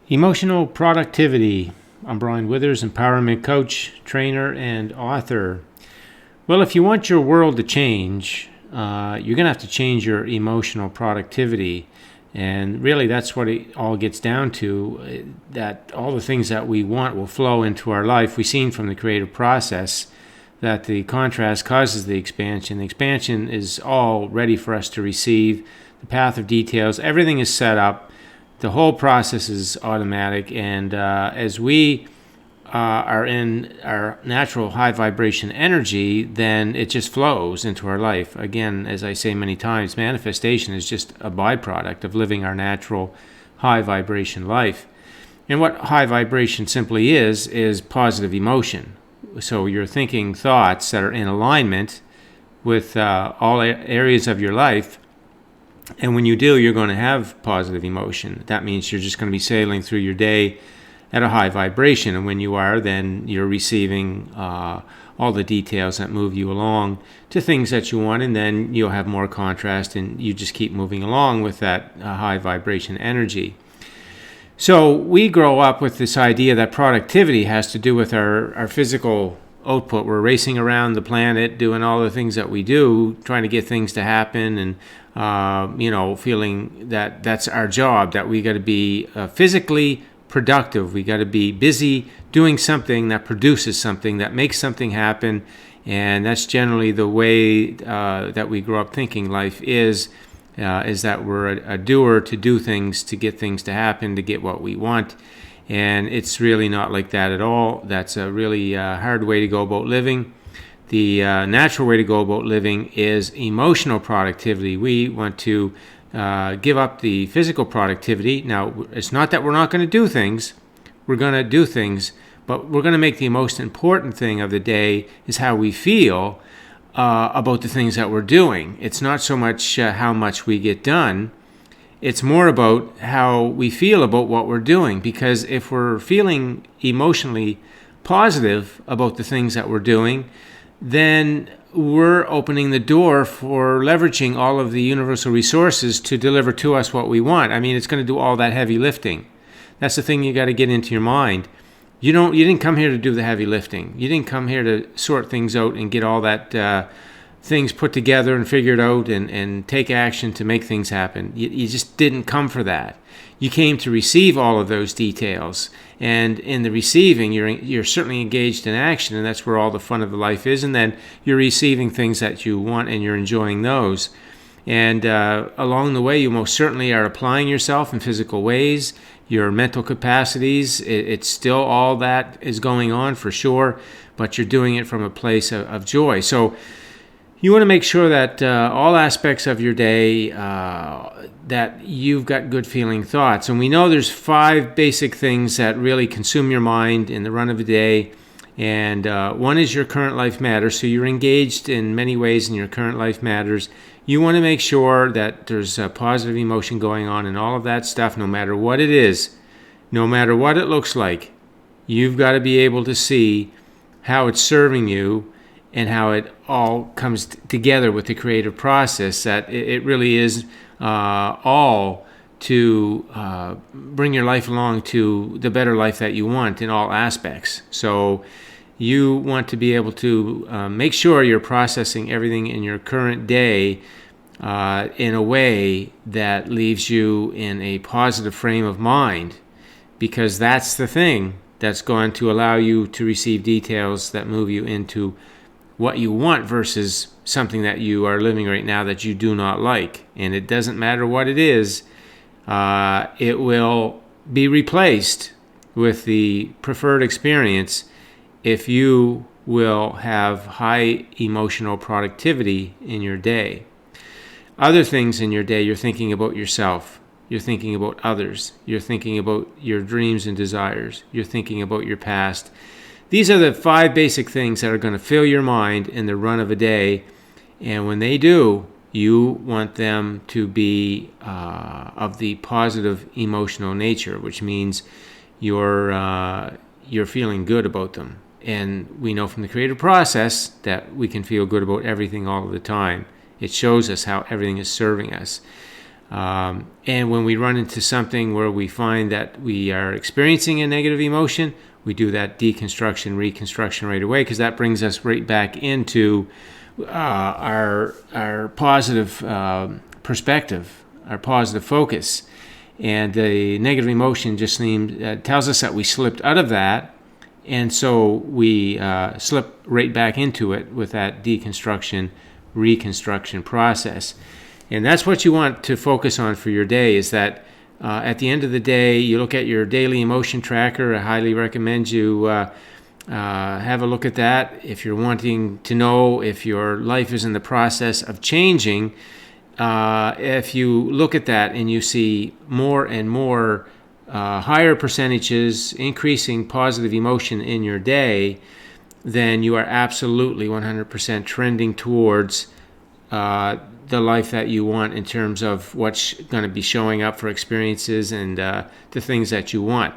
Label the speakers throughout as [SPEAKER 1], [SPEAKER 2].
[SPEAKER 1] Emotional productivity. I'm Brian Withers, empowerment coach, trainer, and author. Well, if you want your world to change, you're going to have to change your emotional productivity. And really, that's what it all gets down to, that all the things that we want will flow into our life. We've seen from the creative process that the contrast causes the expansion. The expansion is all ready for us to receive. The path of details, everything is set up. The whole process is automatic, and as we are in our natural high vibration energy, then it just flows into our life. Again, as I say many times, manifestation is just a byproduct of living our natural high vibration life. And what high vibration simply is positive emotion. So you're thinking thoughts that are in alignment with all areas of your life. And when you do, you're going to have positive emotion. That means you're just going to be sailing through your day at a high vibration. And when you are, then you're receiving all the details that move you along to things that you want. And then you'll have more contrast, and you just keep moving along with that high vibration energy. So we grow up with this idea that productivity has to do with our physical output. We're racing around the planet, doing all the things that we do, trying to get things to happen, and feeling that that's our job, that we got to be physically productive. We got to be busy doing something that produces something, that makes something happen. And that's generally the way that we grow up thinking life is that we're a doer to do things, to get things to happen, to get what we want. And it's really not like that at all. That's a really hard way to go about living. The natural way to go about living is emotional productivity. We want to give up the physical productivity. Now, it's not that we're not going to do things. We're going to do things, but we're going to make the most important thing of the day is how we feel about the things that we're doing. It's not so much how much we get done. It's more about how we feel about what we're doing, because if we're feeling emotionally positive about the things that we're doing, then we're opening the door for leveraging all of the universal resources to deliver to us what we want. I mean, it's going to do all that heavy lifting. That's the thing you got to get into your mind. You didn't come here to do the heavy lifting. You didn't come here to sort things out and get all that things put together and figured out and take action to make things happen. You just didn't come for that. You came to receive all of those details. And in the receiving, you're certainly engaged in action, and that's where all the fun of the life is. And then you're receiving things that you want, and you're enjoying those. And along the way, you most certainly are applying yourself in physical ways, your mental capacities. It's still all that is going on for sure, but you're doing it from a place of joy. So you want to make sure that all aspects of your day, that you've got good feeling thoughts. And we know there's 5 basic things that really consume your mind in the run of a day. And one is your current life matters. So you're engaged in many ways in your current life matters. You want to make sure that there's a positive emotion going on and all of that stuff, no matter what it is, no matter what it looks like. You've got to be able to see how it's serving you and how it all comes together with the creative process, that it really is all to bring your life along to the better life that you want in all aspects. So you want to be able to make sure you're processing everything in your current day in a way that leaves you in a positive frame of mind, because that's the thing that's going to allow you to receive details that move you into what you want versus something that you are living right now that you do not like. And it doesn't matter what it is, it will be replaced with the preferred experience if you will have high emotional productivity in your day. Other things in your day, you're thinking about yourself. You're thinking about others. You're thinking about your dreams and desires. You're thinking about your past. These are the 5 basic things that are going to fill your mind in the run of a day. And when they do, you want them to be of the positive emotional nature, which means you're feeling good about them. And we know from the creative process that we can feel good about everything all of the time. It shows us how everything is serving us. And when we run into something where we find that we are experiencing a negative emotion, we do that deconstruction, reconstruction right away, because that brings us right back into our positive perspective, our positive focus. And the negative emotion just tells us that we slipped out of that, and so we slip right back into it with that deconstruction, reconstruction process. And that's what you want to focus on for your day, is that at the end of the day, you look at your daily emotion tracker. I highly recommend you have a look at that. If you're wanting to know if your life is in the process of changing, if you look at that and you see more and more higher percentages, increasing positive emotion in your day, then you are absolutely 100% trending towards the life that you want in terms of what's going to be showing up for experiences and the things that you want.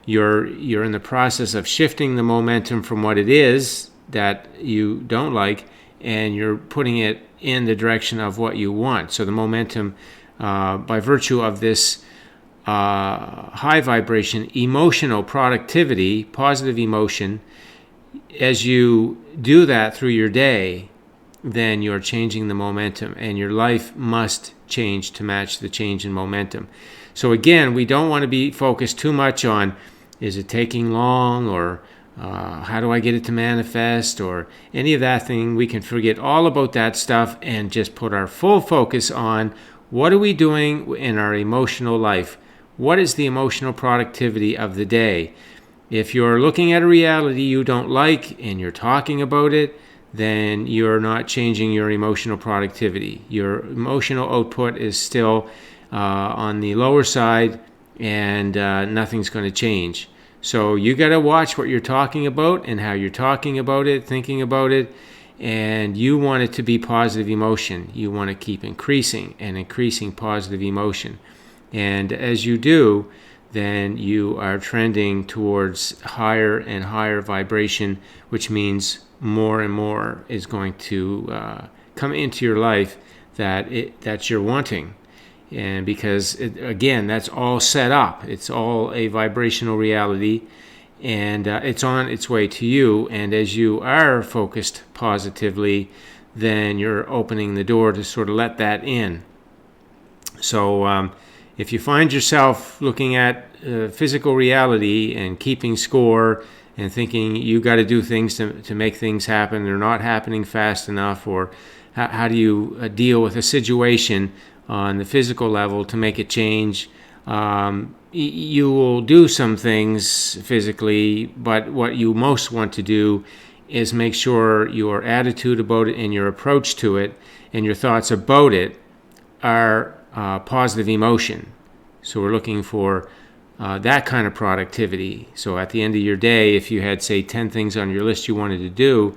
[SPEAKER 1] You're in the process of shifting the momentum from what it is that you don't like, and you're putting it in the direction of what you want. So the momentum, by virtue of this high vibration, emotional productivity, positive emotion, as you do that through your day, then you're changing the momentum, and your life must change to match the change in momentum. So again, we don't want to be focused too much on, is it taking long, or how do I get it to manifest, or any of that thing. We can forget all about that stuff and just put our full focus on what are we doing in our emotional life. What is the emotional productivity of the day? If you're looking at a reality you don't like and you're talking about it, then you're not changing your emotional productivity. Your emotional output is still on the lower side, and nothing's going to change. So you got to watch what you're talking about and how you're talking about it, thinking about it, and you want it to be positive emotion. You want to keep increasing and increasing positive emotion. And as you do, then you are trending towards higher and higher vibration, which means more and more is going to come into your life that you're wanting. And because, again, that's all set up. It's all a vibrational reality, and it's on its way to you. And as you are focused positively, then you're opening the door to sort of let that in. So if you find yourself looking at physical reality and keeping score and thinking you got to do things to make things happen, they're not happening fast enough, or how do you deal with a situation on the physical level to make it change, you will do some things physically, but what you most want to do is make sure your attitude about it and your approach to it and your thoughts about it are positive emotion. So we're looking for that kind of productivity. So at the end of your day, if you had, say, 10 things on your list you wanted to do,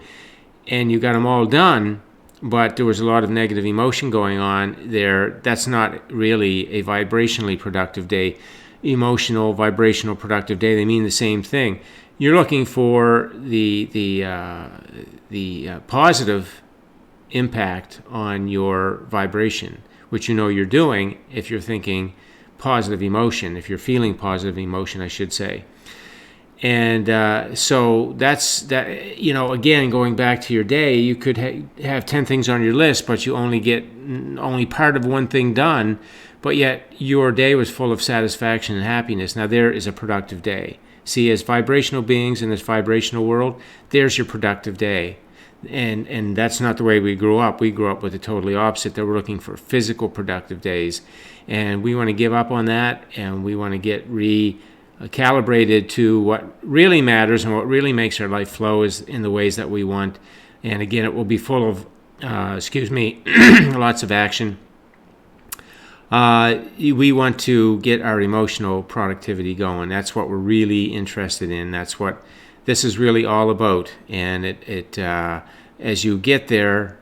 [SPEAKER 1] and you got them all done, but there was a lot of negative emotion going on there, that's not really a vibrationally productive day. Emotional, vibrational, productive day, they mean the same thing. You're looking for the positive impact on your vibration, which you know you're doing if you're thinking positive emotion, if you're feeling positive emotion, I should say. And so that's that. Again, going back to your day, you could have 10 things on your list, but you only get part of one thing done, but yet your day was full of satisfaction and happiness. Now there is a productive day. See, as vibrational beings in this vibrational world, there's your productive day. And that's not the way we grew up. We grew up with the totally opposite, that we're looking for physical productive days. And we want to give up on that, and we want to get calibrated to what really matters and what really makes our life flow is in the ways that we want. And again, it will be full of, lots of action. We want to get our emotional productivity going. That's what we're really interested in. That's what this is really all about. And as you get there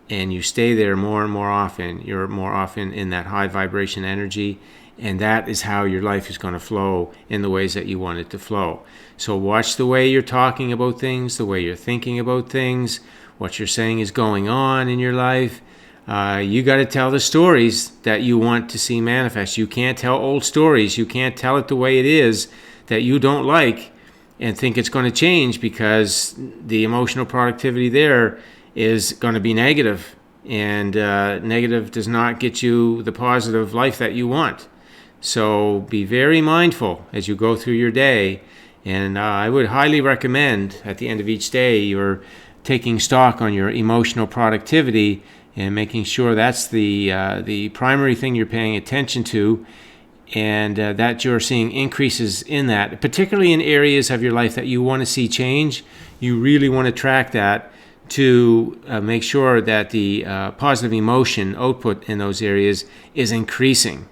[SPEAKER 1] and you stay there more and more often, you're more often in that high vibration energy. And that is how your life is going to flow in the ways that you want it to flow. So watch the way you're talking about things, the way you're thinking about things, what you're saying is going on in your life. You got to tell the stories that you want to see manifest. You can't tell old stories. You can't tell it the way it is that you don't like and think it's going to change, because the emotional productivity there is going to be negative, and negative does not get you the positive life that you want. So be very mindful as you go through your day, and I would highly recommend at the end of each day you're taking stock on your emotional productivity and making sure that's the primary thing you're paying attention to, and that you're seeing increases in that, particularly in areas of your life that you want to see change. You really want to track that to make sure that the positive emotion output in those areas is increasing,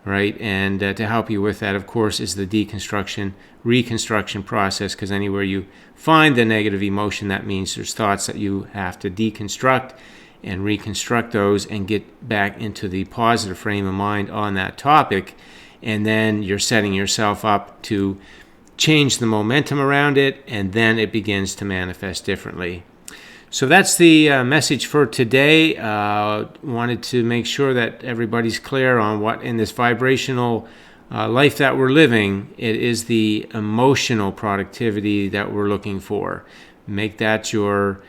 [SPEAKER 1] right? And to help you with that, of course, is the deconstruction, reconstruction process, because anywhere you find the negative emotion, that means there's thoughts that you have to deconstruct and reconstruct those and get back into the positive frame of mind on that topic. And then you're setting yourself up to change the momentum around it, and then it begins to manifest differently. So that's the message for today. Wanted to make sure that everybody's clear on what in this vibrational life that we're living, it is the emotional productivity that we're looking for. Make that your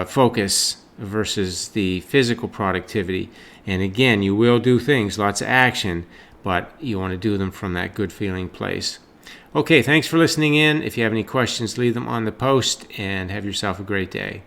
[SPEAKER 1] focus versus the physical productivity. And again, you will do things, lots of action, but you want to do them from that good feeling place. Okay, thanks for listening in. If you have any questions, leave them on the post, and have yourself a great day.